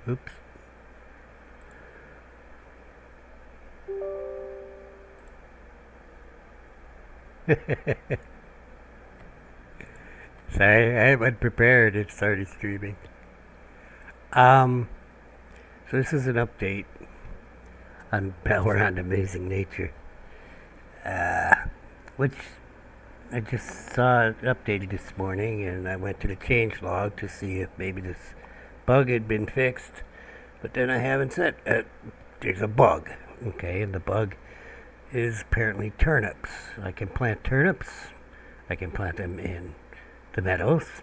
Oops. Sorry, I wasn't prepared. It started streaming. Um, so this is an update on Balrond Amazing Nature, uh, which I just saw it updated this morning, and I went to the changelog to see if maybe this bug had been fixed. But then I haven't said there's a bug, okay, and the bug is apparently turnips. I can plant turnips. I can plant them in the meadows.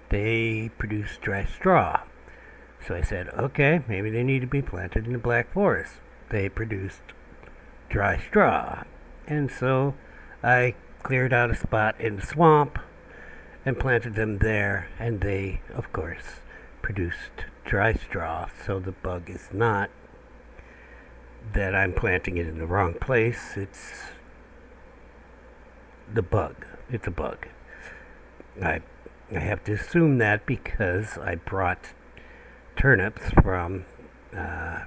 They produce dry straw. So I said, okay, maybe they need to be planted in the Black Forest. They produced dry straw. And so I cleared out a spot in the swamp and planted them there, and they, of course, produced dry straw. So the bug is not that I'm planting it in the wrong place. It's the bug. It's a bug. I have to assume that because I brought turnips from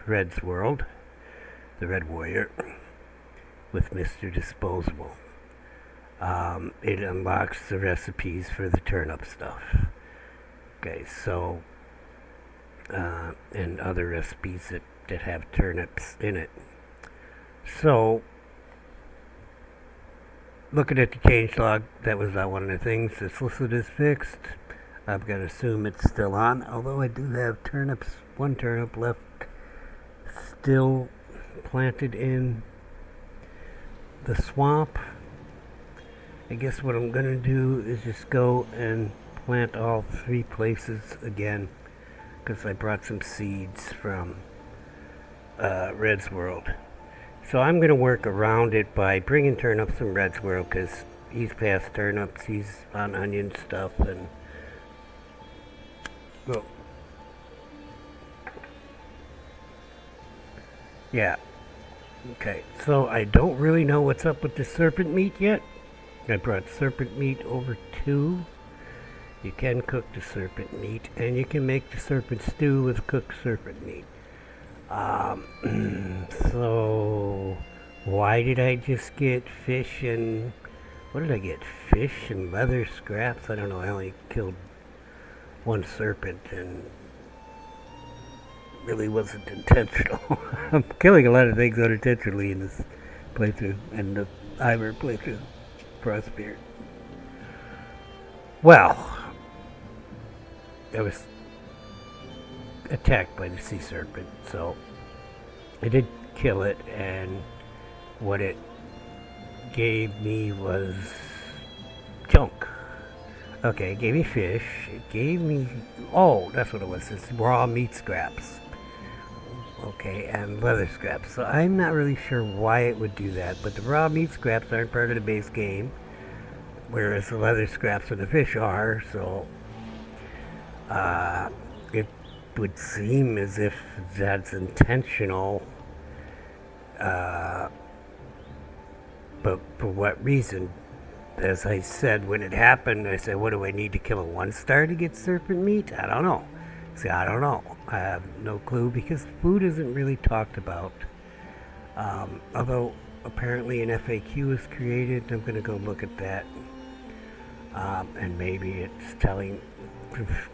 Red's World, the Red Warrior, with Mr. Disposable. It unlocks the recipes for the turnip stuff. Okay, so, and other recipes that have turnips in it. So, looking at the changelog, that was not one of the things. The solicit is fixed. I'm going to assume it's still on, although I do have turnips, one turnip left still planted in the swamp. I guess what I'm going to do is just go and plant all three places again, because I brought some seeds from Red's World. So I'm going to work around it by bringing turnips from Red's World, because he's past turnips, he's on onion stuff, and well, yeah. Okay, so I don't really know what's up with the serpent meat yet. I brought serpent meat over too. You can cook the serpent meat, and you can make the serpent stew with cooked serpent meat. So why did I just get fish and what did I get? Fish and leather scraps? I don't know. I only killed one serpent and really wasn't intentional. I'm killing a lot of things unintentionally in this playthrough and the Iver playthrough, Frostbeard. Well, I was attacked by the sea serpent, so I did kill it, and what it gave me was junk. Okay, it gave me fish. It gave me, oh, that's what it was. It's raw meat scraps. Okay, and leather scraps. So I'm not really sure why it would do that, but the raw meat scraps aren't part of the base game, whereas the leather scraps and the fish are. So it would seem as if that's intentional. But for what reason? As I said, when it happened, I said, what do I need to kill a 1-star to get serpent meat? I don't know. See, I don't know. I have no clue because food isn't really talked about. Although apparently an FAQ is created, I'm going to go look at that. And maybe it's telling,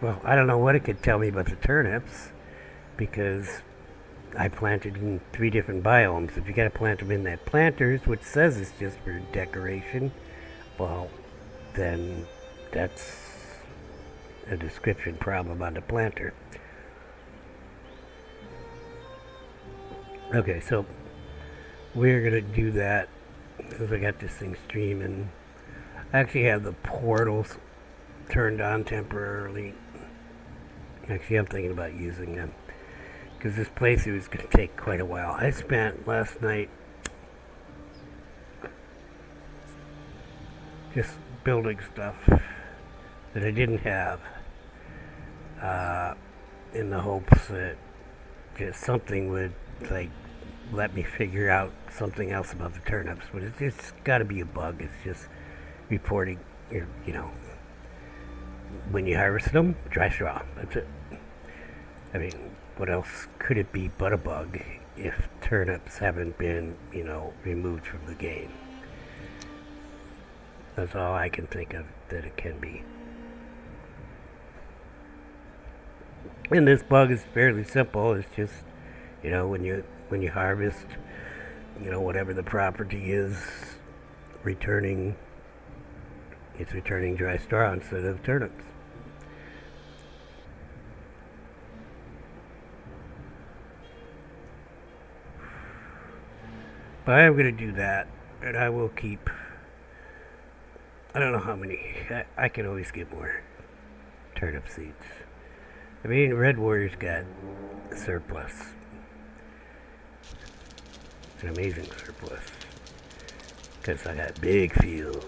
well, I don't know what it could tell me about the turnips because I planted in 3 different biomes. If you got to plant them in that planters, which says it's just for decoration, well, then that's a description problem on the planter. Okay, so we're going to do that because I got this thing streaming. I actually have the portals turned on temporarily. Actually, I'm thinking about using them because this playthrough is going to take quite a while. I spent last night just building stuff that I didn't have in the hopes that just something would like let me figure out something else about the turnips, but it's got to be a bug. It's just reporting, when you harvest them, dry straw. That's it. I mean, what else could it be but a bug if turnips haven't been, removed from the game? That's all I can think of that it can be. And this bug is fairly simple. It's just, when you harvest, whatever the property is, it's returning dry straw instead of turnips. But I am going to do that, and I will keep. I don't know how many. I can always get more turnip seeds. I mean, Red Warrior's got a surplus. It's an amazing surplus. Because I got big fields.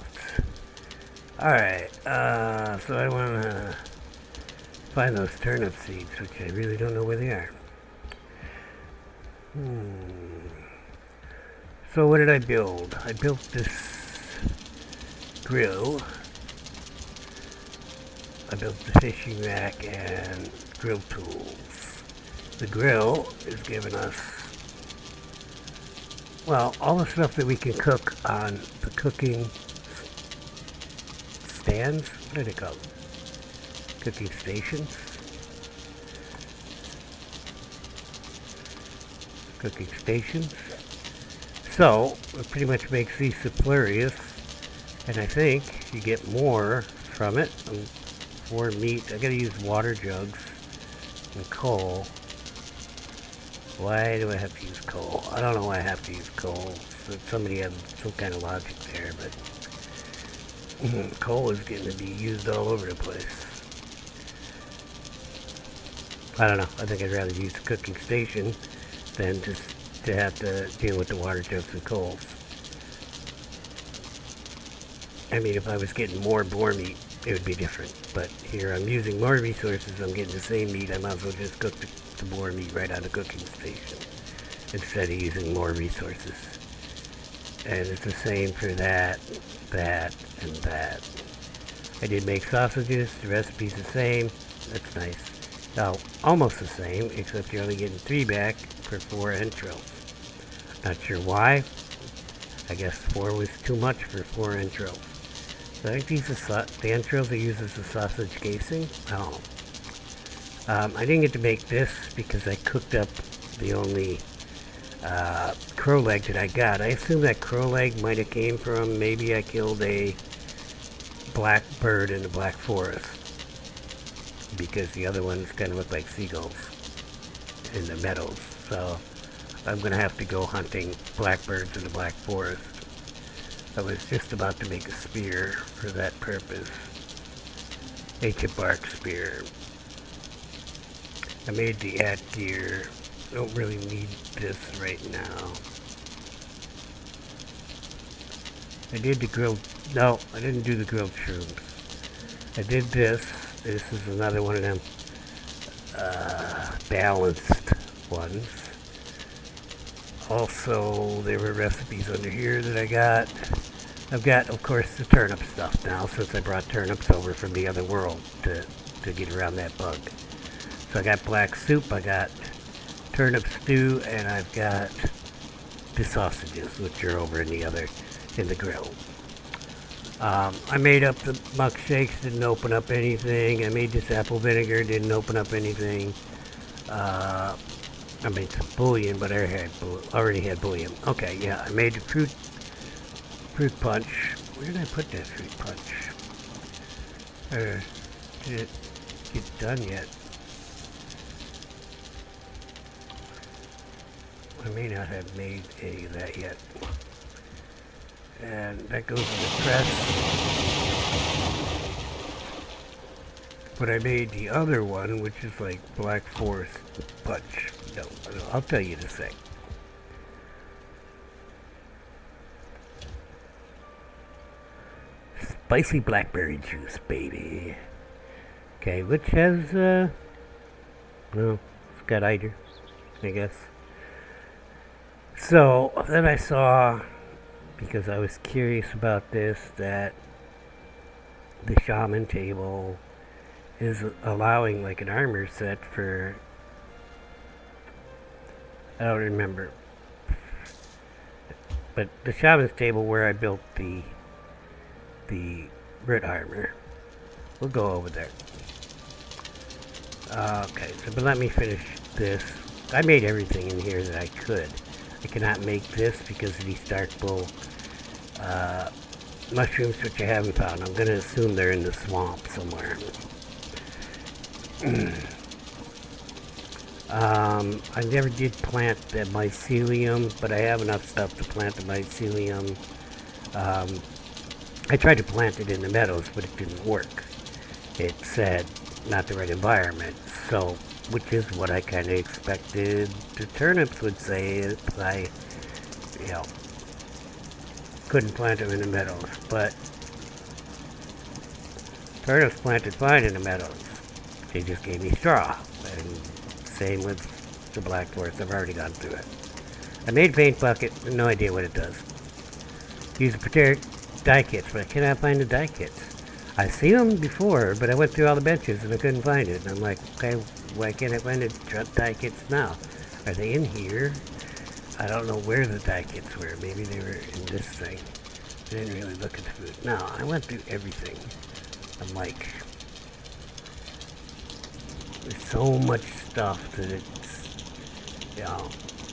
Alright, so I want to find those turnip seeds, which I really don't know where they are. So what did I build? I built this grill. I built the fishing rack and grill tools. The grill is giving us, well, all the stuff that we can cook on the cooking stands. What are they called? Cooking stations? Cooking stations. So, it pretty much makes these superfluous, and I think you get more from it. For meat, I gotta use water jugs and coal. Why do I have to use coal? I don't know why I have to use coal. So somebody has some kind of logic there, but coal is getting to be used all over the place. I don't know. I think I'd rather use the cooking station than just to have to deal with the water jugs and coals. I mean, if I was getting more boar meat, it would be different. But here I'm using more resources. I'm getting the same meat. I might as well just cook the boar meat right on the cooking station instead of using more resources. And it's the same for that, and that. I did make sausages. The recipe's the same. That's nice. Now, almost the same, except you're only getting 3 back for 4 entrails. Not sure why. I guess 4 was too much for 4 entrails. So I think these are the entrails are used as a sausage casing. Oh. I didn't get to make this because I cooked up the only crow leg that I got. I assume that crow leg might have came from maybe I killed a black bird in the Black Forest, because the other ones kind of look like seagulls in the meadows. So I'm going to have to go hunting blackbirds in the Black Forest. I was just about to make a spear for that purpose. Ancient bark spear. I made the at gear. Don't really need this right now. I did the grilled... No, I didn't do the grilled shrooms. I did this. This is another one of them balanced ones. Also, there were recipes under here that I got. I've got, of course, the turnip stuff now, since I brought turnips over from the other world to get around that bug. So I got black soup, I got turnip stew, and I've got the sausages, which are over in the grill. I made up the muck shakes, didn't open up anything. I made this apple vinegar, didn't open up anything. I made some bouillon, but I already had bouillon. Okay, yeah, I made the fruit punch. Where did I put that fruit punch? Did it get done yet? I may not have made any of that yet. And that goes in the press. But I made the other one, which is like Black Forest punch. No, I'll tell you in a sec. Spicy blackberry juice, baby. Okay, which has, well, it's got either, I guess. So, then I saw, because I was curious about this, that the shaman table is allowing like an armor set for I don't remember. But the shaman's table where I built the root armor. We'll go over there. Okay, so but let me finish this. I made everything in here that I could. I cannot make this because of these dark bull mushrooms, which I haven't found. I'm going to assume they're in the swamp somewhere. I never did plant the mycelium, but I have enough stuff to plant the mycelium. I tried to plant it in the meadows, but it didn't work. It said not the right environment, so which is what I kind of expected the turnips would say if I, couldn't plant them in the meadows. But turnips planted fine in the meadows. They just gave me straw, and same with the black forest. I've already gone through it. I made a paint bucket, no idea what it does. Use a particular dye kits, but I cannot find the dye kits. I've seen them before, but I went through all the benches and I couldn't find it. And I'm like, okay, why can't I find the dye kits now? Are they in here? I don't know where the dye kits were. Maybe they were in this thing. I didn't really look at the food. No, I went through everything. I'm like, there's so much stuff that it's,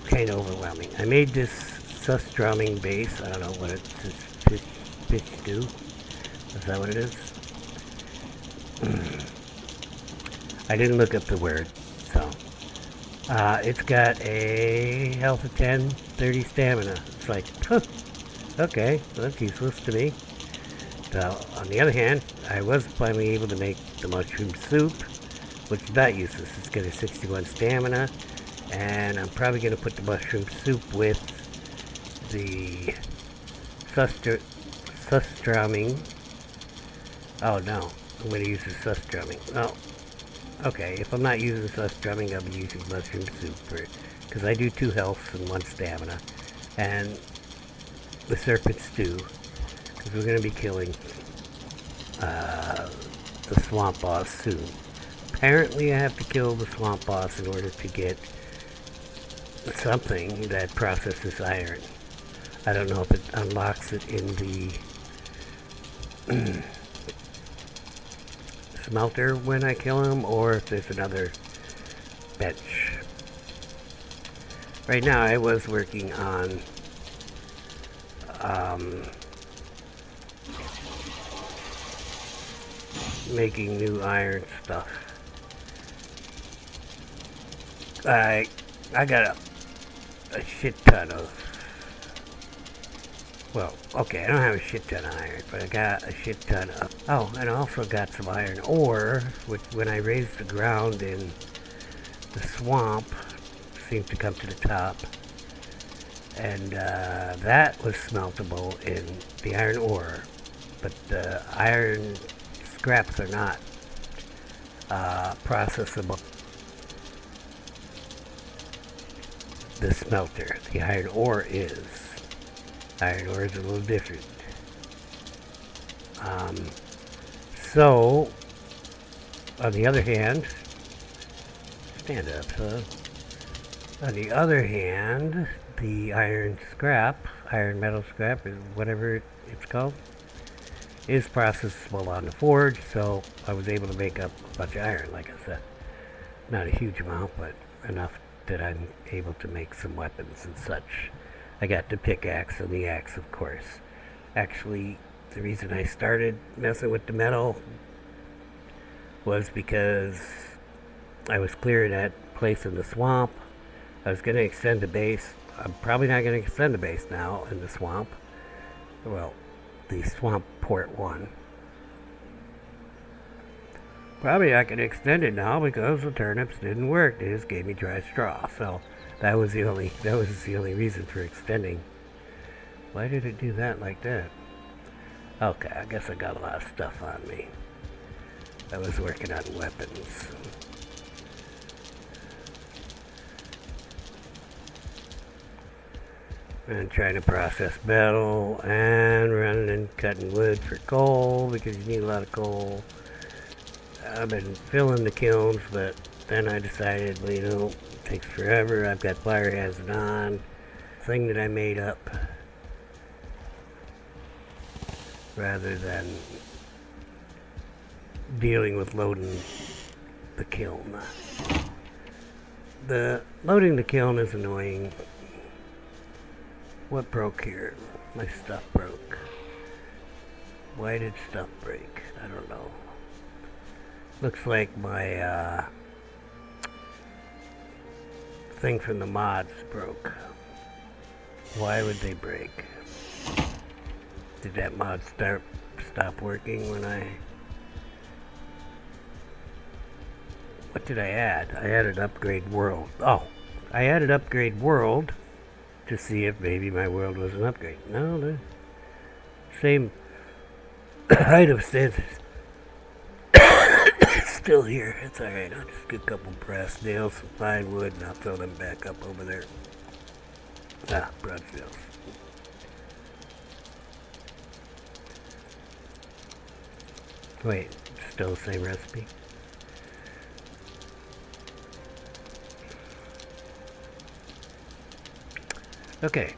kind of overwhelming. I made this sus-drumming base. I don't know what it's, fish stew. Is that what it is? I didn't look up the word, so. It's got a health of 10, 30 stamina. It's like, okay, well, that's useless to me. So, on the other hand, I was finally able to make the mushroom soup, which is not useless. It's got a 61 stamina, and I'm probably going to put the mushroom soup with the sus-drumming. Oh no, I'm going to use the sus-drumming. Oh, okay, if I'm not using sus-drumming, I'll be using mushroom soup for it. Because I do 2 health and 1 stamina. And the serpent stew. Because we're going to be killing the swamp boss soon. Apparently I have to kill the swamp boss in order to get something that processes iron. I don't know if it unlocks it in the smelter when I kill him, or if there's another bench. Right now I was working on making new iron stuff. I got a shit ton of, well, okay, I don't have a shit ton of iron, but I got a shit ton of, oh, and I also got some iron ore, which when I raised the ground in the swamp, seemed to come to the top, and that was smeltable in the iron ore, but the iron scraps are not processable. The smelter, the iron ore is. Iron ore is a little different. So, on the other hand, stand up, huh? On the other hand, the iron metal scrap, is whatever it's called, is processable on the forge, so I was able to make up a bunch of iron, like I said. Not a huge amount, but enough that I'm able to make some weapons and such. I got the pickaxe and the axe, of course. Actually, the reason I started messing with the metal was because I was clearing that place in the swamp. I was going to extend the base. I'm probably not going to extend the base now in the swamp. Well, the swamp port one. Probably I can extend it now because the turnips didn't work. They just gave me dry straw. So that was the only reason for extending. Why did it do that like that? Okay, I guess I got a lot of stuff on me. I was working on weapons. And trying to process metal and running and cutting wood for coal because you need a lot of coal. I've been filling the kilns, but then I decided, well, takes forever. I've got Fire Hazard on. Thing that I made up. Rather than dealing with loading the kiln. The loading the kiln is annoying. What broke here? My stuff broke. Why did stuff break? I don't know. Looks like my thing from the mods broke. Why would they break? Did that mod stop working when I... What did I add? I added upgrade world. Oh, I added upgrade world to see if maybe my world was an upgrade. No, the same item stays still here. It's alright. I'll just get a couple brass nails, some fine wood, and I'll throw them back up over there. Ah, bronze nails. Wait, still the same recipe? Okay.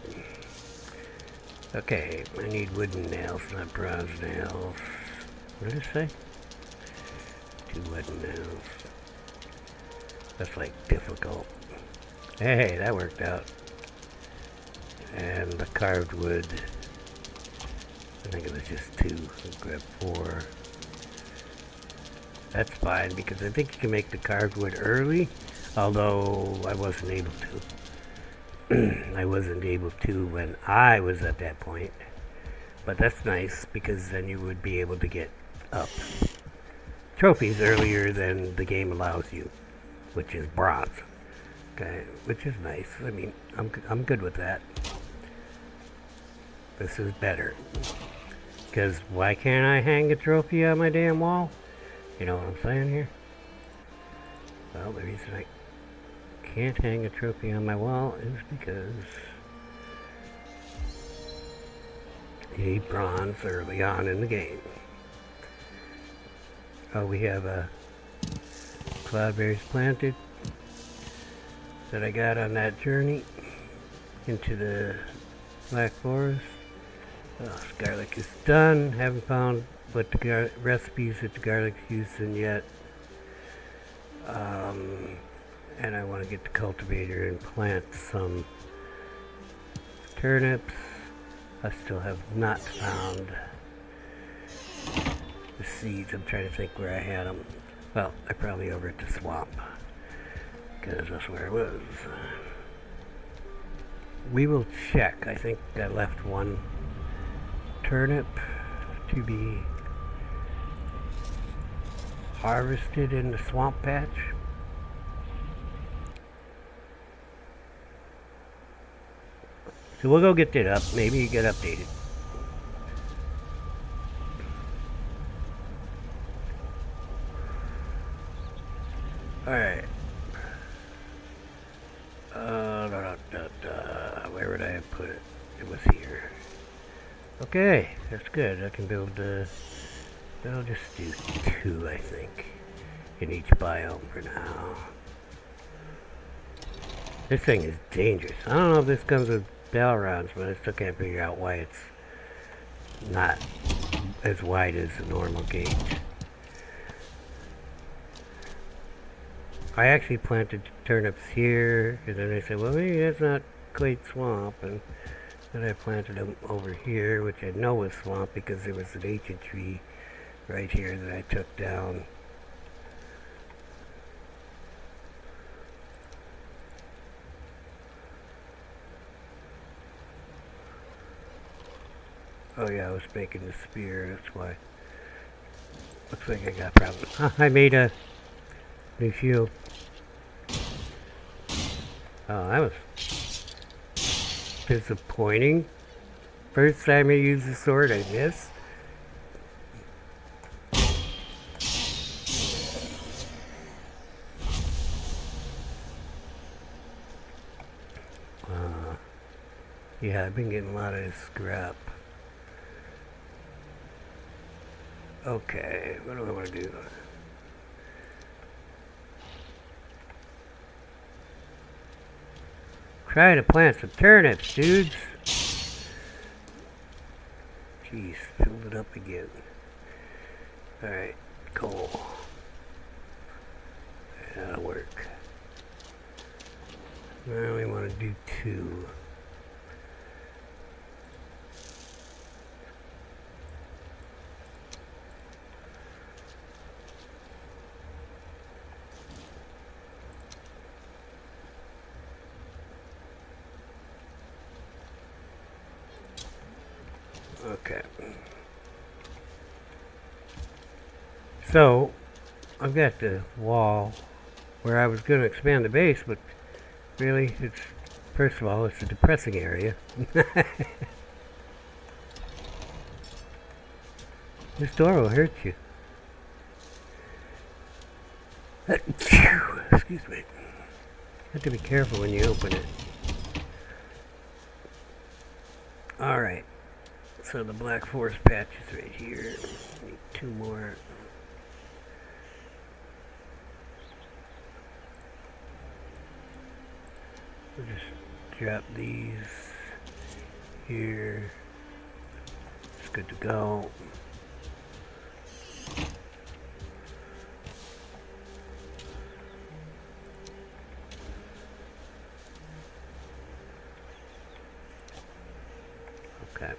Okay, I need wooden nails, not bronze nails. What did it say? 2 wooden nails. That's like difficult. Hey, that worked out. And the carved wood. I think it was just 2. I'll grab 4. That's fine because I think you can make the carved wood early, although I wasn't able to. I wasn't able to when I was at that point. But that's nice because then you would be able to get up trophies earlier than the game allows you, which is bronze. Okay, which is nice. I mean, I'm good with that. This is better. Because why can't I hang a trophy on my damn wall? You know what I'm saying here? Well, the reason I can't hang a trophy on my wall is because you need bronze early on in the game. Oh, we have cloudberries planted that I got on that journey into the Black Forest. Oh, garlic is done. Haven't found what the recipes that the garlic's used in yet. And I want to get the cultivator and plant some turnips. I still have not found the seeds. I'm trying to think where I had them. Well, I probably over at the swamp because that's where it was. We will check. I think I left one turnip to be harvested in the swamp patch. So we'll go get that up. Maybe you get updated. Alright. Where would I have put it? It was here. Okay, that's good. I can build I'll just do 2, I think, in each biome for now. This thing is dangerous. I don't know if this comes with Balronds, but I still can't figure out why it's not as wide as a normal gauge. I actually planted turnips here, and then I said, well, maybe that's not quite swamp, and then I planted them over here, which I know was swamp because there was an ancient tree right here that I took down. Oh yeah, I was making the spear, that's why. Looks like I got problems. I made a new shield. Oh, that was disappointing. First time I used the sword, I missed. Yeah, I've been getting a lot of this scrap. Okay, what do I want to do? Trying to plant some turnips, dudes. Jeez, filled it up again. Alright, cool. That'll work. Now we want to do 2. Okay. So, I've got the wall where I was going to expand the base, but really, it's, first of all, it's a depressing area. This door will hurt you. Excuse me. You have to be careful when you open it. Alright. So the black forest patch is right here. Need 2 more. We'll just drop these here. It's good to go. Okay.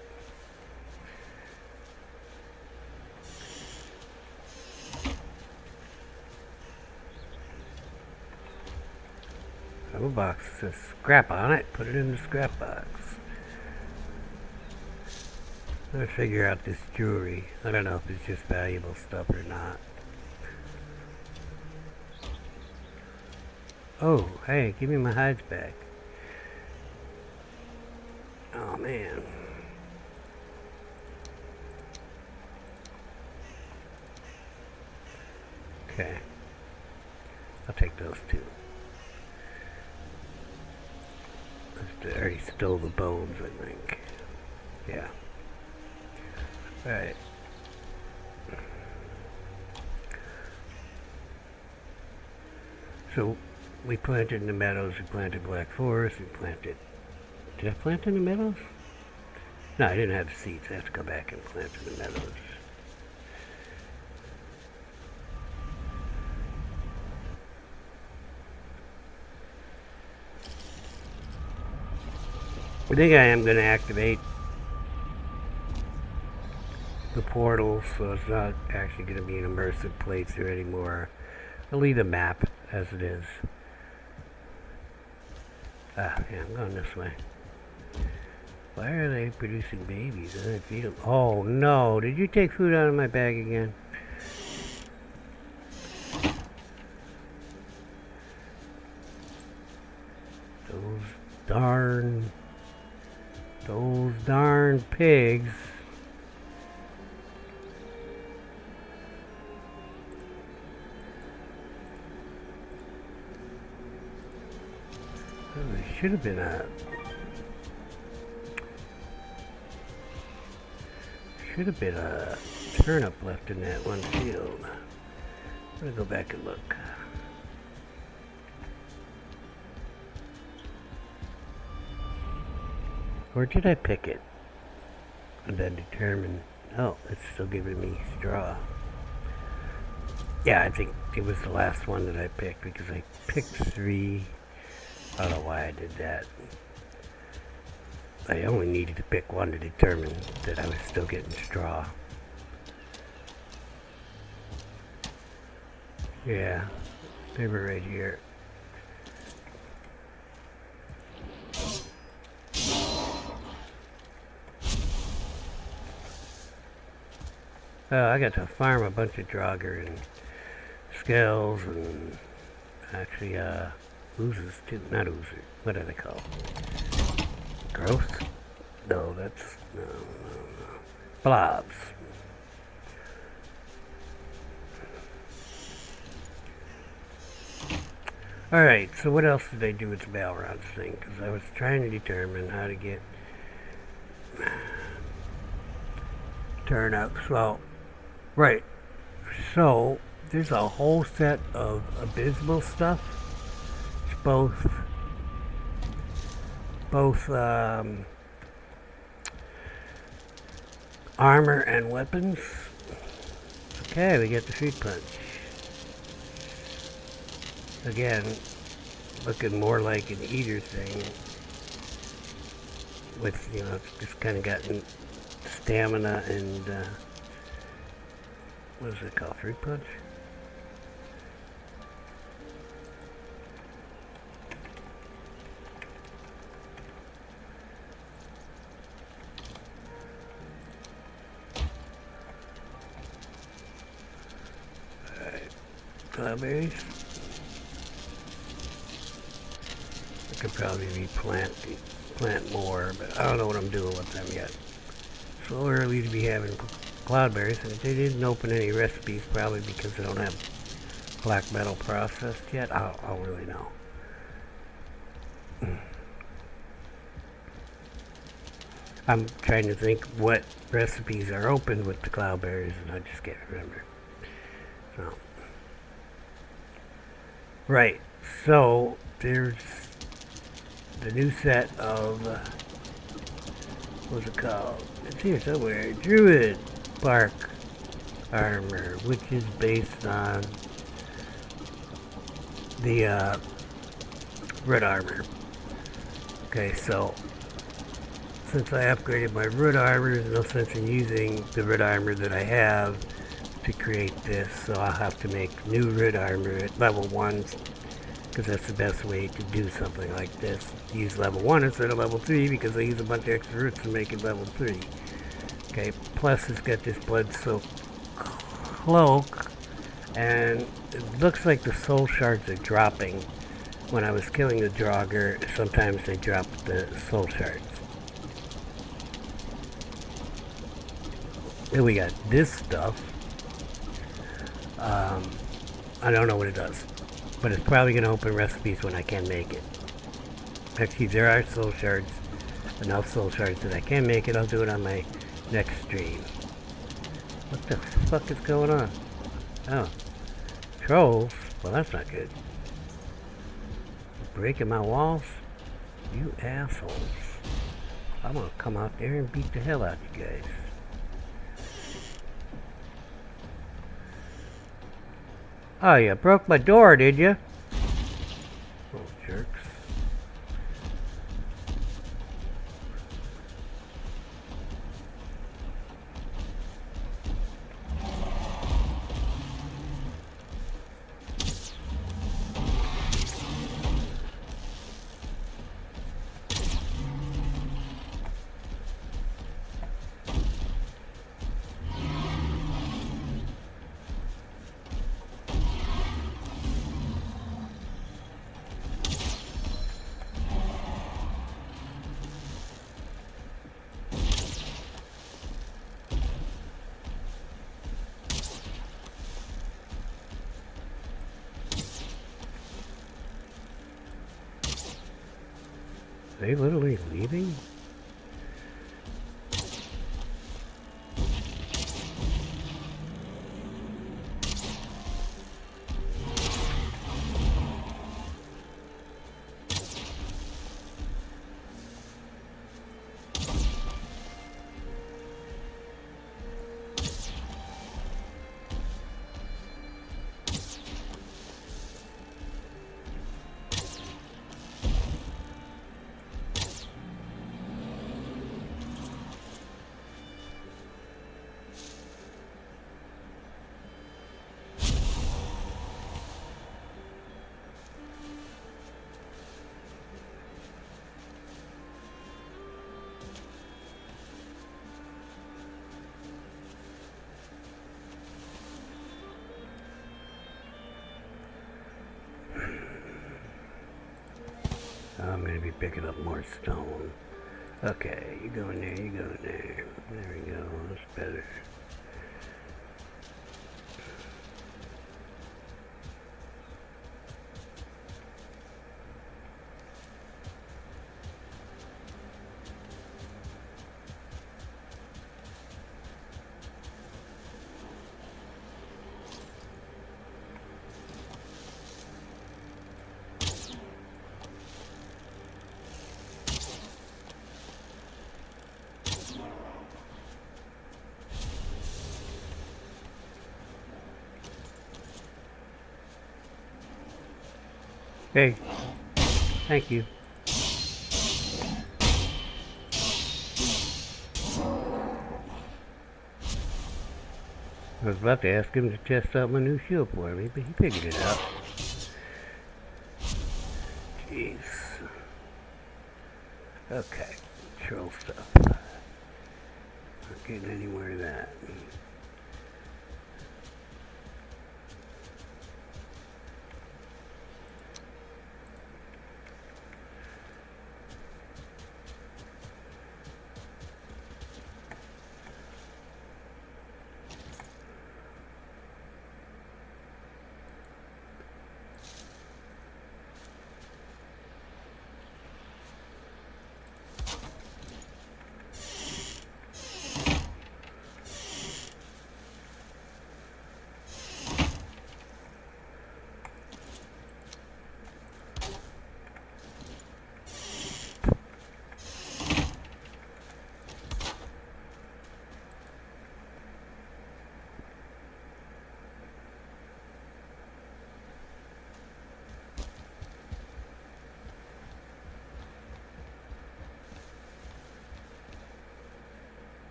I have a box that says scrap on it. Put it in the scrap box. Let's figure out this jewelry. I don't know if it's just valuable stuff or not. Oh, hey, give me my hides back. Oh, man. Okay. I'll take those 2. I already stole the bones, I think. Yeah. Alright. So, we planted in the meadows, we planted black forest, we planted... Did I plant in the meadows? No, I didn't have seeds. I have to go back and plant in the meadows. I think I am going to activate the portal, so it's not actually going to be an immersive playthrough anymore. I'll leave the map as it is. Ah, yeah, I'm going this way. Why are they producing babies? I didn't feed them. Oh no, did you take food out of my bag again? Those darn pigs. Oh, there should have been a... Should have been a turnip left in that one field. I'm gonna go back and look. Or did I pick it? And then determine... Oh, it's still giving me straw. Yeah, I think it was the last one that I picked because I picked 3. I don't know why I did that. I only needed to pick 1 to determine that I was still getting straw. Yeah, they were right here. Oh, I got to farm a bunch of Draugr and scales and actually oozes too. Not oozer. What are they called? Growth? No, that's no. Blobs. Alright, so what else did they do with the Balrond thing? Because I was trying to determine how to get turnips. Well, right. So, there's a whole set of abysmal stuff. It's both both armor and weapons. Okay, we get the fruit punch. Again, looking more like an eater thing. With, you know, it's just kind of gotten stamina and, what is it called? Fruit punch? Cloudberries. I could probably plant more, but I don't know what I'm doing with them yet. So early to be having cloudberries, and they didn't open any recipes, probably because they don't have black metal processed yet. I don't really know. I'm trying to think what recipes are open with the cloudberries, and I just can't remember. So. Right, so there's the new set of, what's it called? It's here somewhere. Druid Bark Armor, which is based on the Red Armor. Okay, so since I upgraded my Red Armor, there's no sense in using the Red Armor that I have to create this, so I'll have to make new Red Armor at level 1, because that's the best way to do something like this. Use level 1 instead of level 3, because I use a bunch of extra roots to make it level 3. Okay, plus it's got this blood-soaked cloak, and it looks like the soul shards are dropping. When I was killing the Draugr, sometimes they drop the soul shards. Then we got this stuff. I don't know what it does, but it's probably going to open recipes when I can make it. Actually, there are soul shards, enough soul shards that I can make it. I'll do it on my next stream. What the fuck is going on? Oh, trolls? Well, that's not good. Breaking my walls? You assholes. I'm going to come out there and beat the hell out of you guys. Oh, you broke my door, did you? Oh, jerks. Are they literally leaving? I'm going to be picking up more stone. Okay, you go in there, you go in there. There we go, that's better. Hey, thank you. I was about to ask him to test out my new shield for me, but he figured it out. Jeez. Okay, troll stuff. Not getting anywhere of that.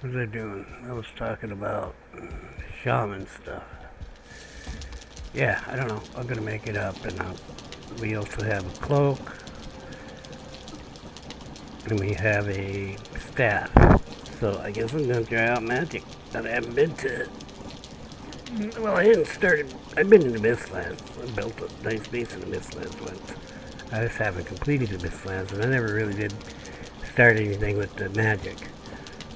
What was I doing? I was talking about shaman stuff. Yeah, I don't know. I'm gonna make it up, and we also have a cloak, and we have a staff. So I guess I'm gonna try out magic. But I haven't been to. Well, I hadn't started. I've been in the Mistlands. I built a nice base in the Mistlands once. I just haven't completed the Mistlands, and I never really did start anything with the magic.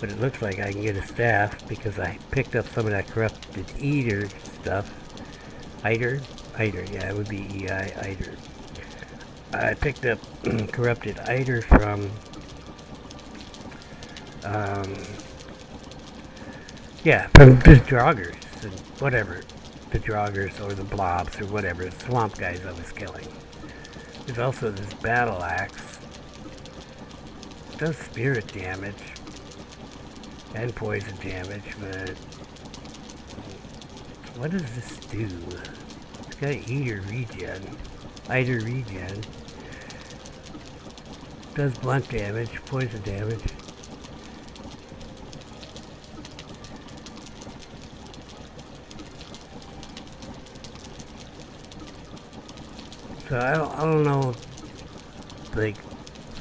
But it looks like I can get a staff because I picked up some of that corrupted eater stuff. Eider, yeah, it would be EI, Eider. I picked up corrupted Eider from, from the Draugrs, and whatever. The Draugrs or the Blobs or whatever, the swamp guys I was killing. There's also this battle axe. It does spirit damage and poison damage, but what does this do? It's got Eider regen. Does blunt damage, poison damage. So I don't know, like,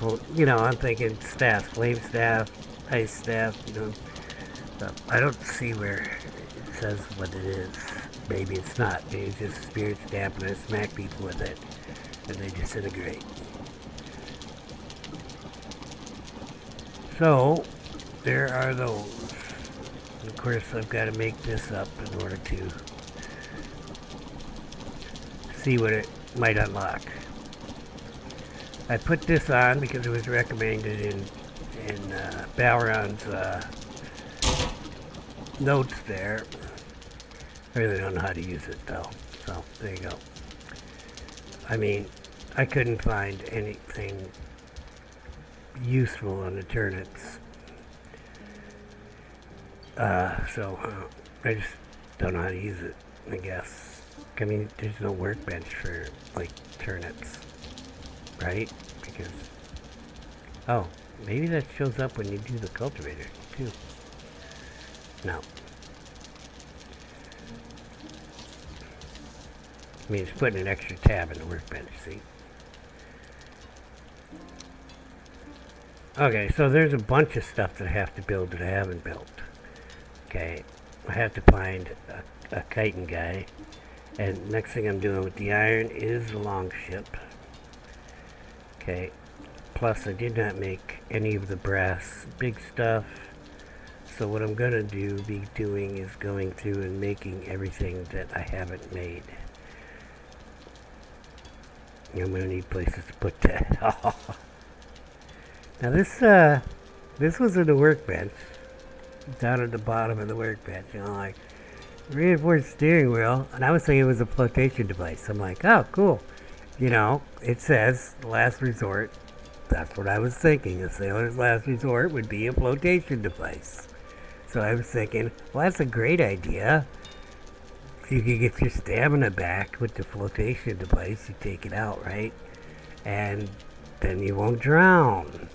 well, I'm thinking staff, flame staff, ice staff, I don't see where it says what it is. Maybe it's not. Maybe it's just spirit stamp and I smack people with it and they disintegrate. So, there are those. And of course, I've got to make this up in order to see what it might unlock. I put this on because it was recommended in Balrond's notes there. I really don't know how to use it though, so there you go. I mean, I couldn't find anything useful on the turnips, so I just don't know how to use it, I guess. I mean, there's no workbench for, like, turnips, right? Because, oh, maybe that shows up when you do the cultivator, too. No. I mean, it's putting an extra tab in the workbench, see? Okay, so there's a bunch of stuff that I have to build that I haven't built. Okay, I have to find a chitin guy. And next thing I'm doing with the iron is the longship. Okay, plus I did not make any of the brass big stuff. So what I'm going to be doing is going through and making everything that I haven't made. I'm going to need places to put that. Now this was in the workbench, down at the bottom of the workbench, like reinforced steering wheel, and I was thinking it was a flotation device. I'm like, oh, cool. It says last resort. That's what I was thinking. A sailor's last resort would be a flotation device. So I was thinking, well, that's a great idea. You can get your stamina back with the flotation device. You take it out, right? And then you won't drown.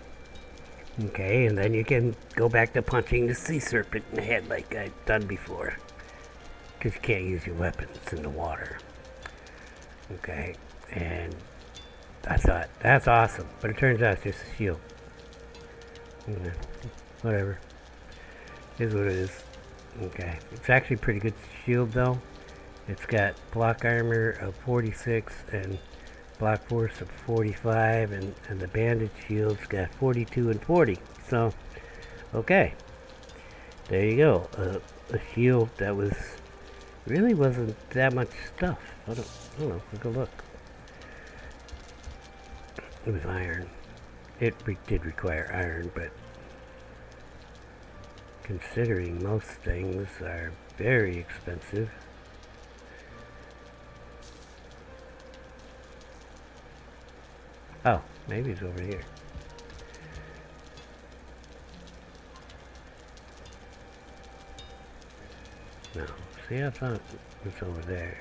Okay, and then you can go back to punching the sea serpent in the head like I've done before. Because you can't use your weapons in the water. Okay, and I thought, that's awesome. But it turns out it's just a shield. Yeah, whatever. It is what it is. Okay, it's actually a pretty good shield though. It's got block armor of 46 and block force of 45, and the bandage shield's got 42 and 40. So, okay. There you go. A shield that really wasn't that much stuff. I don't know. Take a look. It was iron. It did require iron, but considering most things are very expensive. Oh, maybe it's over here. No. See, I thought it's over there.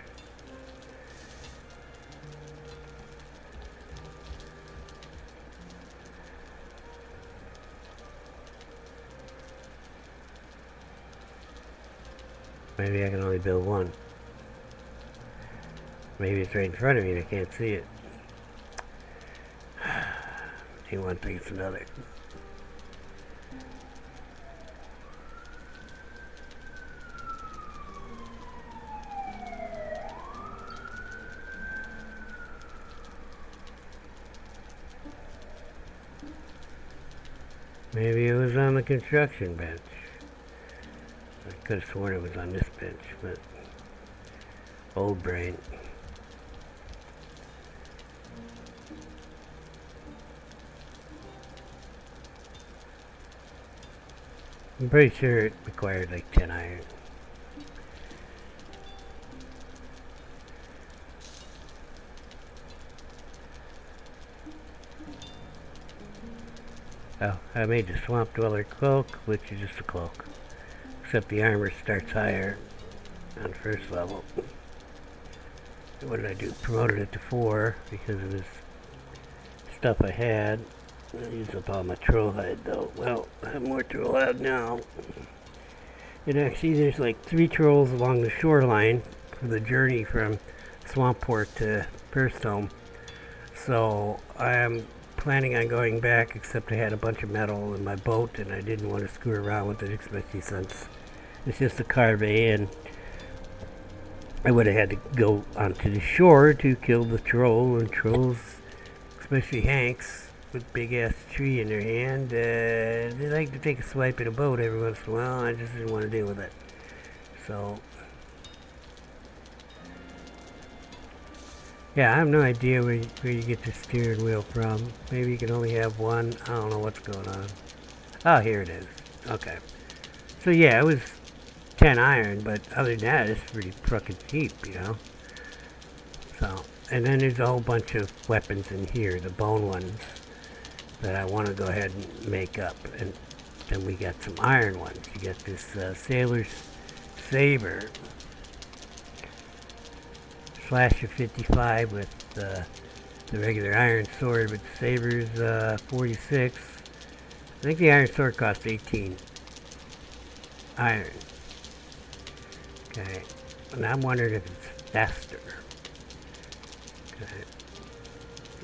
Maybe I can only build one. Maybe it's right in front of me and I can't see it. See, one thing it's another. Maybe it was on the construction bench. I could have sworn it was on this bench, but old brain. I'm pretty sure it required like 10 iron. Oh, I made the Swamp Dweller cloak, which is just a cloak. Except the armor starts higher on first level. What did I do? Promoted it to 4 because of this stuff I had. I used up all my troll hide though. Well, I have more troll hide now. And actually there's like 3 trolls along the shoreline for the journey from Swampport to Firstholme. So I am planning on going back, except I had a bunch of metal in my boat and I didn't want to screw around with it, especially since it's just a carve and I would have had to go onto the shore to kill the troll, and trolls, especially Hanks, with big ass tree in their hand, they like to take a swipe at a boat every once in a while. I just didn't want to deal with it. So, yeah, I have no idea where you get the steering wheel from. Maybe you can only have one. I don't know what's going on. Oh, here it is. Okay. So yeah, it was 10 iron, but other than that, it's pretty fucking cheap, you know? So, and then there's a whole bunch of weapons in here, the bone ones, that I want to go ahead and make up. And then we got some iron ones. You got this Sailor's Saber. Slash of 55 with the regular iron sword, but the saber's 46. I think the iron sword costs 18 iron. Okay, and I'm wondering if it's faster. Okay,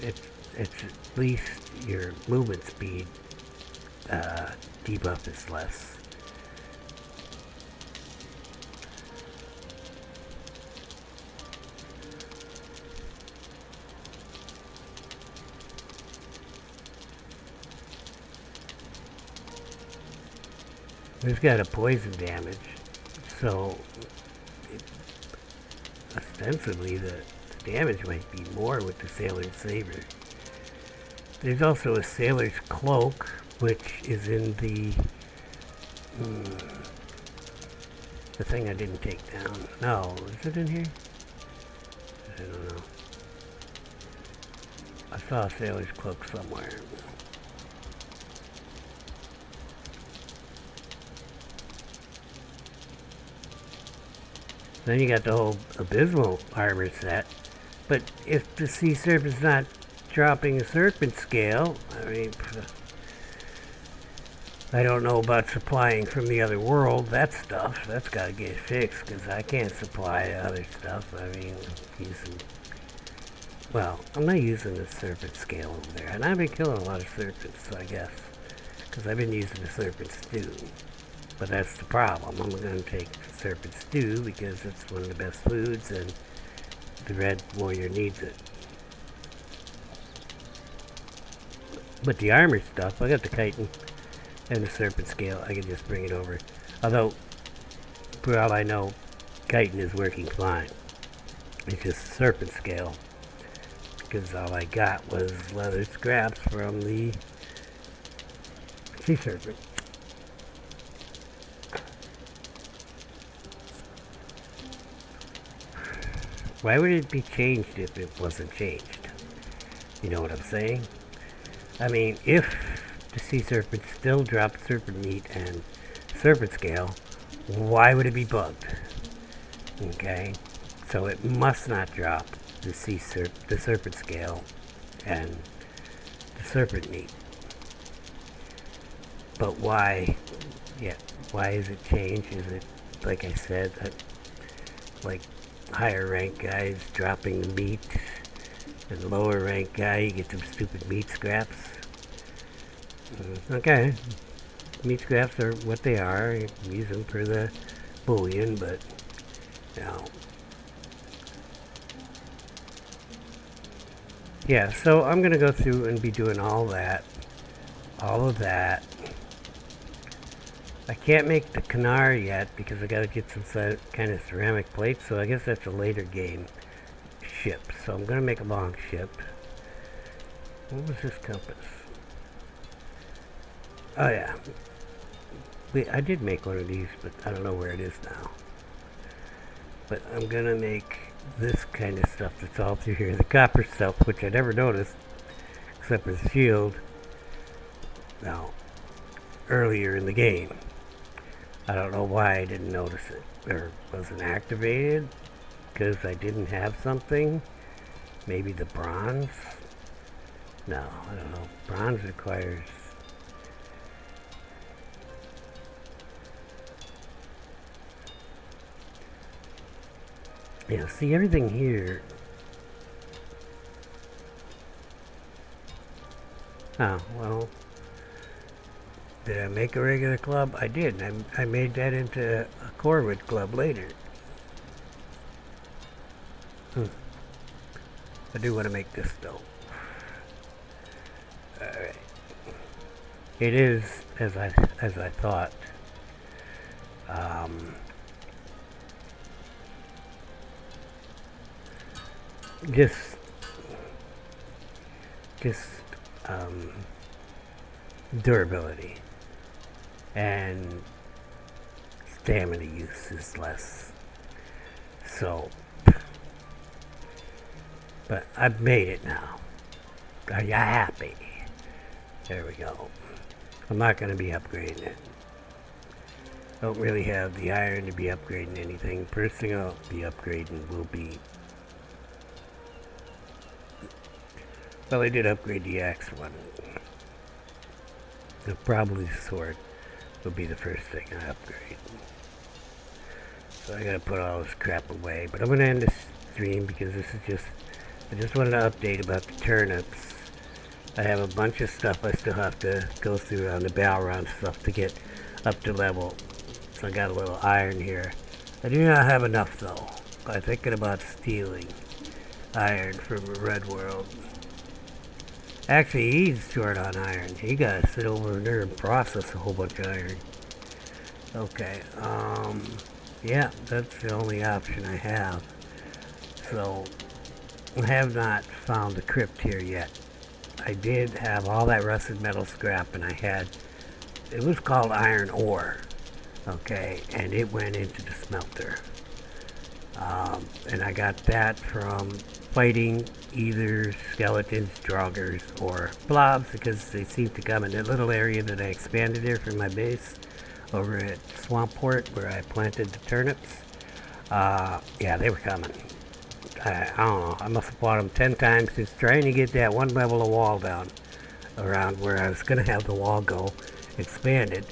it's at least your movement speed debuff is less. It's got a poison damage, so ostensibly the damage might be more with the Sailor's Saber. There's also a Sailor's Cloak, which is in the thing I didn't take down. No, is it in here? I don't know. I saw a Sailor's Cloak somewhere. Then you got the whole abysmal armor set. But if the sea serpent's not dropping a serpent scale, I mean, I don't know about supplying from the other world. That stuff, that's got to get fixed because I can't supply other stuff. I mean, well, I'm not using the serpent scale over there. And I've been killing a lot of serpents, so I guess. Because I've been using the serpent stew. But that's the problem. I'm going to take serpent stew because it's one of the best foods and the red warrior needs it. But the armor stuff, I got the chitin and the serpent scale. I can just bring it over. Although, for all I know, chitin is working fine. It's just serpent scale. Because all I got was leather scraps from the sea serpent. Why would it be changed if it wasn't changed? You know what I'm saying? I mean, if the sea serpent still dropped serpent meat and serpent scale, why would it be bugged? Okay? So it must not drop the serpent scale and the serpent meat. But why? Yeah, why is it changed? Is it, like I said, like higher rank guys dropping the meat, and lower rank guy, you get them stupid meat scraps? Okay, meat scraps are what they are. You can use them for the bullion, but you know. Yeah, so I'm gonna go through and be doing all of that. I can't make the Canar yet because I gotta get some kind of ceramic plates, so I guess that's a later game ship. So I'm gonna make a long ship. What was this compass? Oh yeah. I did make one of these, but I don't know where it is now. But I'm gonna make this kind of stuff that's all through here. The copper stuff, which I never noticed, except for the shield. Now, earlier in the game. I don't know why I didn't notice it, or wasn't activated, because I didn't have something. Maybe the bronze? No, I don't know. Bronze requires... Yeah, see everything here. Oh, well... Did I make a regular club? I did. I made that into a Corvid club later. I do want to make this though. Alright. It is as I thought. Just durability. And stamina use is less. So, but I've made it now. Are you happy? There we go. I'm not going to be upgrading it. Don't really have the iron to be upgrading anything. First thing I'll be upgrading will be... Well, I did upgrade the axe one. Probably the sword will be the first thing I upgrade. So I gotta put all this crap away. But I'm gonna end this stream because this is just... I just wanted to update about the turnips. I have a bunch of stuff I still have to go through on the Balrond stuff to get up to level. So I got a little iron here. I do not have enough though. I'm thinking about stealing iron from Red World. Actually, he's short on iron. He gotta sit over there and process a whole bunch of iron. Okay, yeah, that's the only option I have. So, I have not found the crypt here yet. I did have all that rusted metal scrap, and I had, it was called iron ore, okay, and it went into the smelter. And I got that from fighting either skeletons, draugrs, or blobs, because they seem to come in that little area that I expanded there from my base over at Swampport, where I planted the turnips. Yeah, they were coming. I don't know. I must have bought them 10 times just trying to get that one level of wall down around where I was going to have the wall go expanded.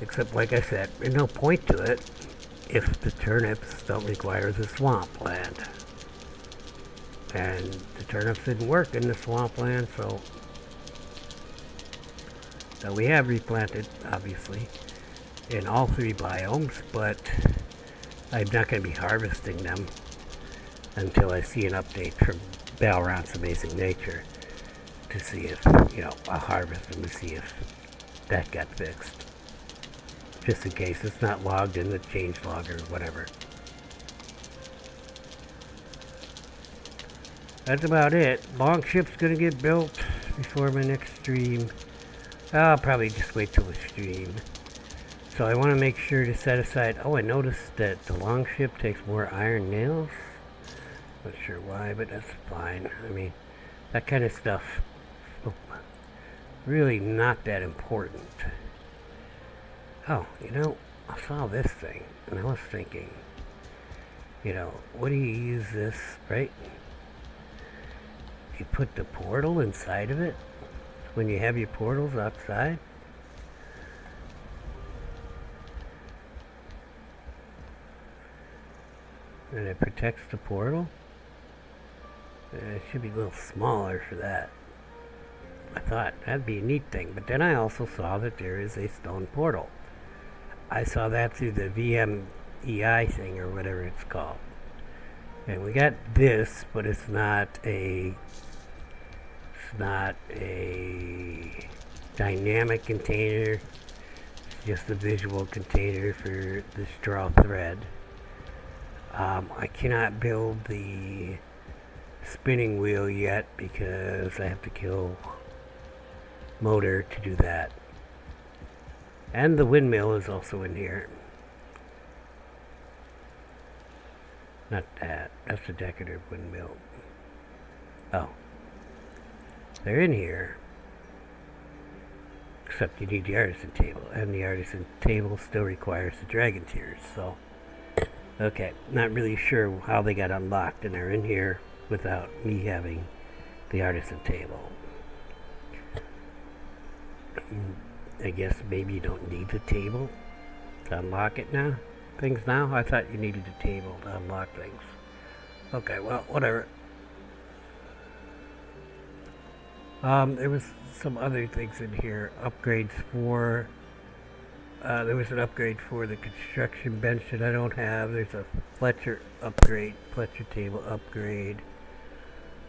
Except, like I said, there's no point to it if the turnips don't require the swampland. And the turnips didn't work in the swampland, so we have replanted, obviously, in all 3 biomes, but I'm not going to be harvesting them until I see an update from Balrond's Amazing Nature to see if, I'll harvest them to see if that got fixed. Just in case it's not logged in the change log or whatever. That's about it. Longship's gonna get built before my next stream. I'll probably just wait till the stream. So I want to make sure to set aside... Oh, I noticed that the longship takes more iron nails. Not sure why, but that's fine. I mean, that kind of stuff, really not that important. Oh, I saw this thing, and I was thinking, what do you use this, right? You put the portal inside of it when you have your portals outside? And it protects the portal? It should be a little smaller for that. I thought that'd be a neat thing, but then I also saw that there is a stone portal. I saw that through the VMEI thing or whatever it's called. And we got this, but it's not a dynamic container. It's just a visual container for the straw thread. I cannot build the spinning wheel yet because I have to kill motor to do that. And the windmill is also in here. Not that. That's a decorative windmill. Oh. They're in here. Except you need the artisan table. And the artisan table still requires the dragon tears. So, okay. Not really sure how they got unlocked. And they're in here without me having the artisan table. I guess maybe you don't need the table to unlock it now. Things now? I thought you needed a table to unlock things. Okay, well, whatever. There was some other things in here. Upgrades for... there was an upgrade for the construction bench that I don't have. There's a Fletcher upgrade, Fletcher table upgrade.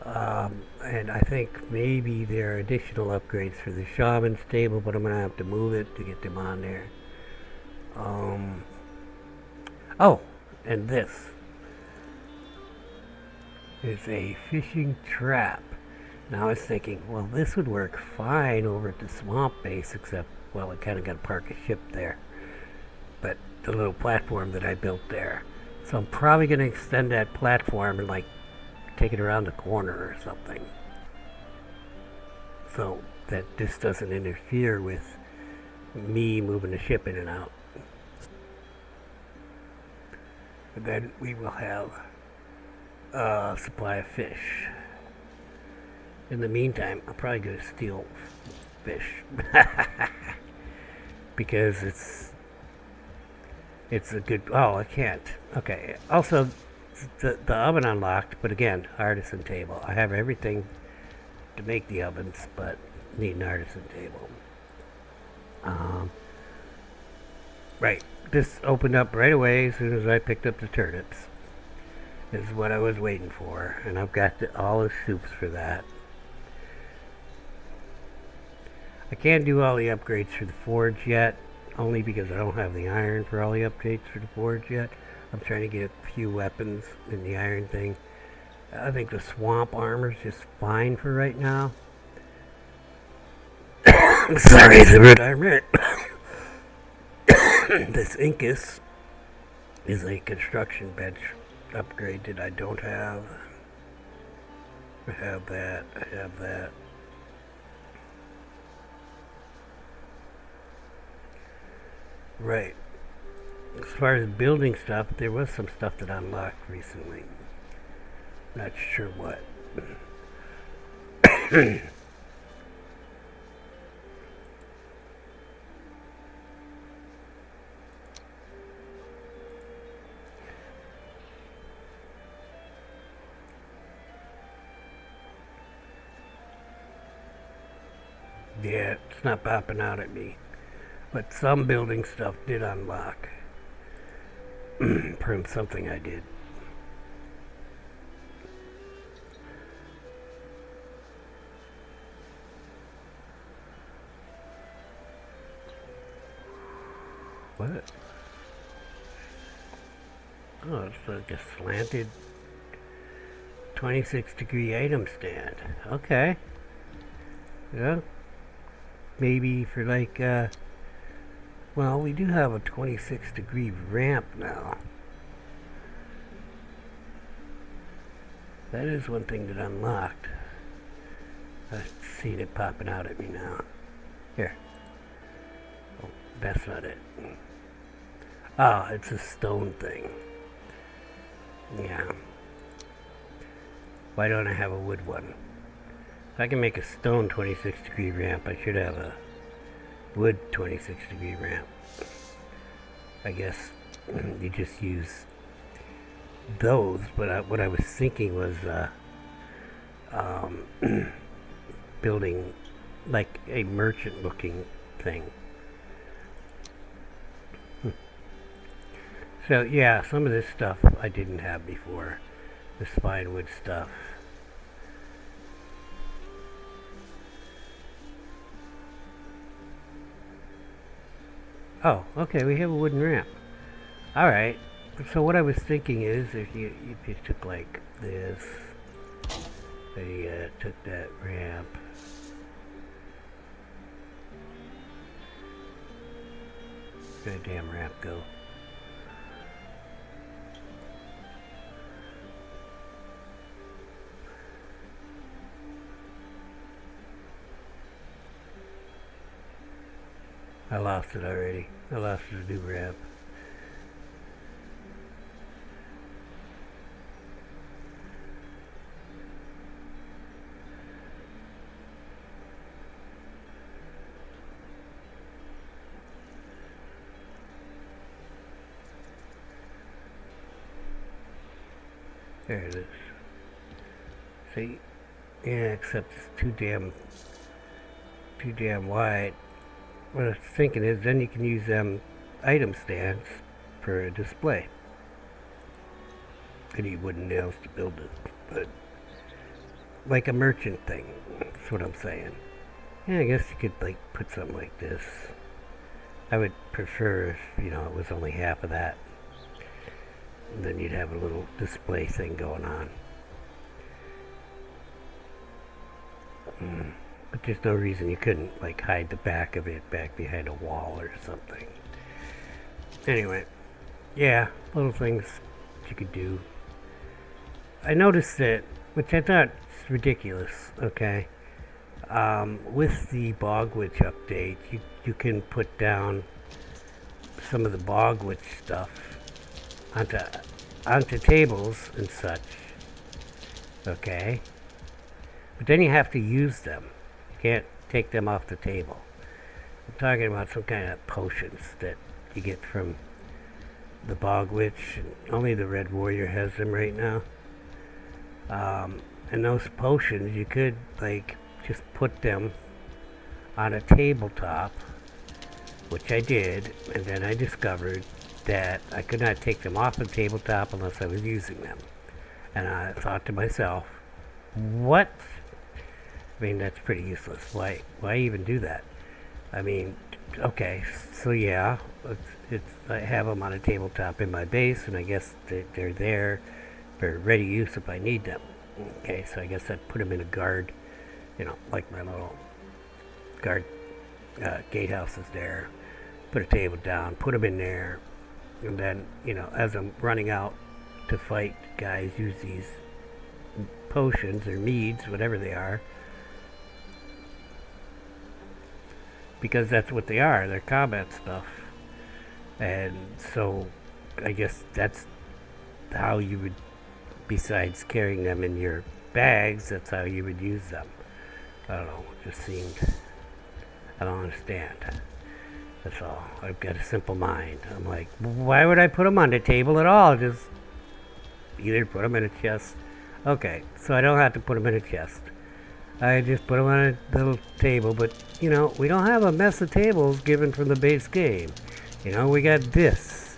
And I think maybe there are additional upgrades for the shaman's table, but I'm going to have to move it to get them on there. Oh, and this is a fishing trap. Now I was thinking, well, this would work fine over at the swamp base, except, well, I kind of got to park a ship there. But the little platform that I built there. So I'm probably going to extend that platform and, like, take it around the corner or something. So that this doesn't interfere with me moving the ship in and out. And then we will have a supply of fish. In the meantime, I'm probably going to steal fish. Because it's a good... Oh, I can't. Okay. Also, the oven unlocked, but again, artisan table. I have everything to make the ovens, but need an artisan table. Right. This opened up right away as soon as I picked up the turnips. This is what I was waiting for, and I've got all the soups for that. I can't do all the upgrades for the forge yet, only because I don't have the iron for all the updates for the forge yet. I'm trying to get a few weapons in the iron thing. I think the swamp armor is just fine for right now. Sorry, the red armor. This Incus is a construction bench upgrade that I don't have. I have that. I have that. Right. As far as building stuff, there was some stuff that unlocked recently. Not sure what. Yeah, it's not popping out at me. But some building stuff did unlock. From something I did. What? Oh, it's like a slanted 26-degree item stand. Okay. Yeah. Maybe for like, well, we do have a 26-degree ramp now. That is one thing that unlocked. I've seen it popping out at me now. Here. Oh, that's not it. Oh, it's a stone thing. Yeah. Why don't I have a wood one? If I can make a stone 26-degree ramp, I should have a wood 26-degree ramp. I guess you just use those, but what I was thinking was building like a merchant-looking thing. So yeah, some of this stuff I didn't have before. The spinewood stuff. Oh, okay, we have a wooden ramp. Alright. So what I was thinking is if you took like this, they took that ramp. Where'd that damn ramp go? I lost it already. I lost the new ramp. There it is. See? Yeah, except it's too damn wide. What I was thinking is then you can use item stands for a display. I need wooden nails to build it, but like a merchant thing. That's what I'm saying. Yeah, I guess you could like put something like this. I would prefer if, it was only half of that. And then you'd have a little display thing going on. But there's no reason you couldn't like hide the back of it back behind a wall or something. Anyway, yeah, little things you could do. I noticed that, which I thought is ridiculous, okay? With the Bog Witch update, you can put down some of the Bog Witch stuff onto tables and such, okay? But then you have to use them. You can't take them off the table. I'm talking about some kind of potions that you get from the Bog Witch. Only the Red Warrior has them right now. And those potions, you could like just put them on a tabletop, which I did, and then I discovered that I could not take them off the tabletop unless I was using them. And I thought to myself, what? I mean, that's pretty useless. Why even do that? I mean, okay, so yeah, I have them on a tabletop in my base, and I guess they're there for ready use if I need them. Okay, so I guess I'd put them in a guard, like my little guard gatehouse is there. Put a table down, put them in there, and then, as I'm running out to fight guys, use these potions or meads, whatever they are, because that's what they are. They're combat stuff. And so I guess that's how you would, besides carrying them in your bags, that's how you would use them. I don't know, it just seemed, I don't understand. That's all. I've got a simple mind. I'm like, why would I put them on the table at all? Just either put them in a chest. Okay, so I don't have to put them in a chest. I just put them on a little table, but, you know, we don't have a mess of tables given from the base game. You know, we got this.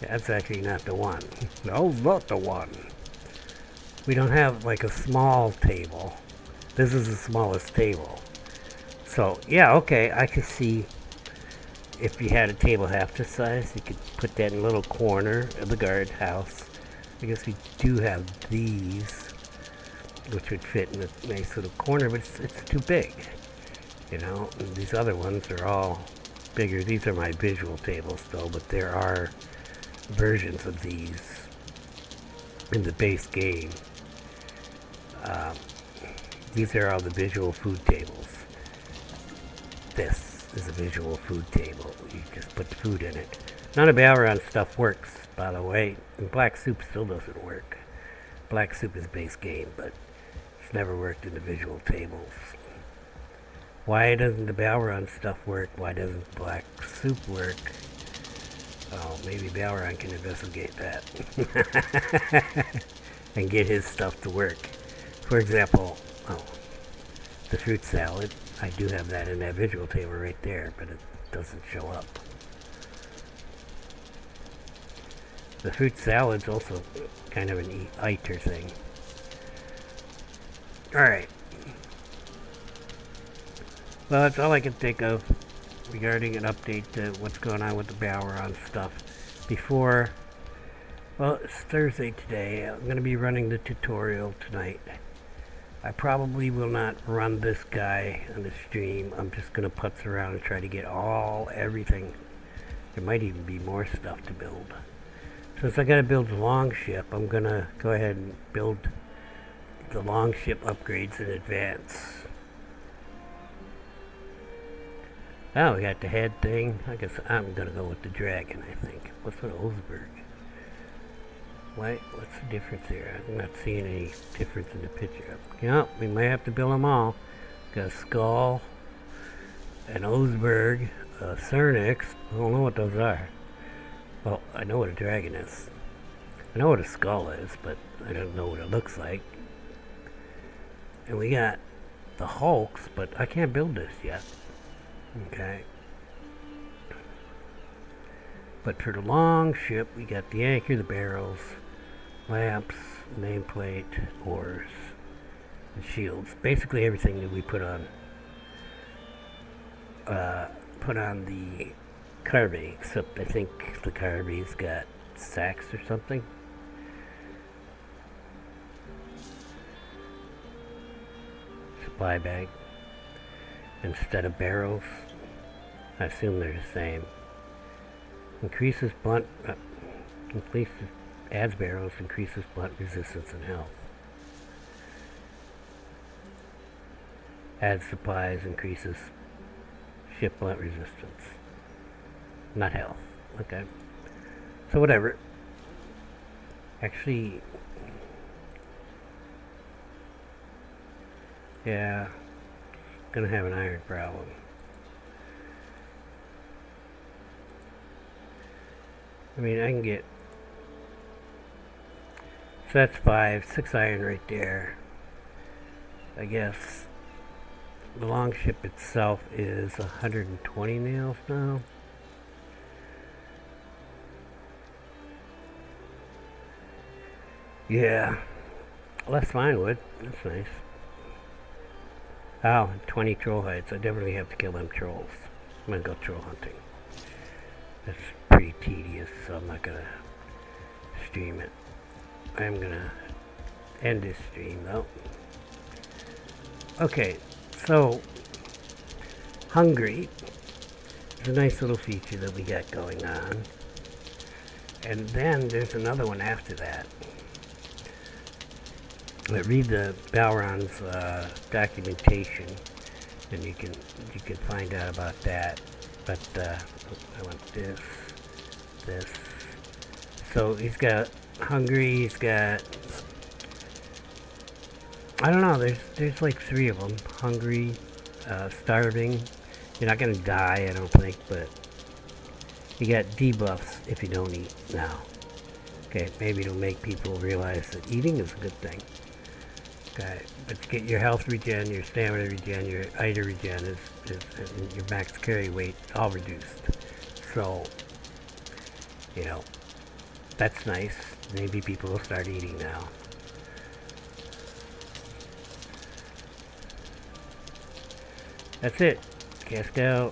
That's actually not the one. No, not the one. We don't have, like, a small table. This is the smallest table. So, yeah, okay, I could see if you had a table half this size, you could put that in a little corner of the guardhouse. I guess we do have these, which would fit in a nice little corner, but it's too big. You know, and these other ones are all bigger. These are my visual tables, though, but there are versions of these in the base game. These are all the visual food tables. This is a visual food table. You just put the food in it. None of Balrond stuff works, by the way. And black soup still doesn't work. Black soup is base game, but it's never worked in the visual tables. Why doesn't the Balrond stuff work? Why doesn't black soup work? Oh, maybe Balrond can investigate that. And get his stuff to work. For example, the fruit salad. I do have that in that visual table right there, but it doesn't show up. The fruit salad's also kind of an eater thing. Alright. Well, that's all I can think of regarding an update to what's going on with the Balrond stuff. Before, well, it's Thursday today. I'm going to be running the tutorial tonight. I probably will not run this guy on the stream. I'm just going to putz around and try to get everything. There might even be more stuff to build. Since I got to build the longship, I'm going to go ahead and build the longship upgrades in advance. Oh, we got the head thing. I guess I'm going to go with the dragon, I think. What's with Oseberg? What's the difference here? I'm not seeing any difference in the picture. Yeah, we might have to build them all. Got a skull, an Oseberg, a Turnips. I don't know what those are. Well, I know what a dragon is. I know what a skull is, but I don't know what it looks like. And we got the Hulks, but I can't build this yet. Okay. But for the long ship, we got the anchor, the barrels, lamps, nameplate, oars, and shields. Basically everything that we put on the Carby, except I think the Carby's got sacks or something. Supply bag instead of barrels. I assume they're the same. Increases blunt, adds barrels, increases blunt resistance and health. Adds supplies, increases ship blunt resistance. Not health. Okay. So whatever. Actually, yeah, gonna have an iron problem. I mean, I can get, so that's 6 iron right there. I guess the longship itself is 120 nails now. Yeah, less fine wood. That's nice. Oh, 20 troll hides. I definitely have to kill them trolls. I'm gonna go troll hunting. That's pretty tedious, so I'm not gonna stream it. I'm gonna end this stream though. Okay, so Hungry is a nice little feature that we got going on. And then there's another one after that. Read the Balrond's documentation, and you can find out about that. But I want this. this. So he's got hungry, he's got, I don't know, there's like 3 of them. Hungry, starving. You're not gonna die, I don't think, but you got debuffs if you don't eat now. Okay, maybe it'll make people realize that eating is a good thing. Okay, but to get your health regen, your stamina regen, your iter regen is and your max carry weight all reduced. So, you know, that's nice. Maybe people will start eating now. That's it. Cast out.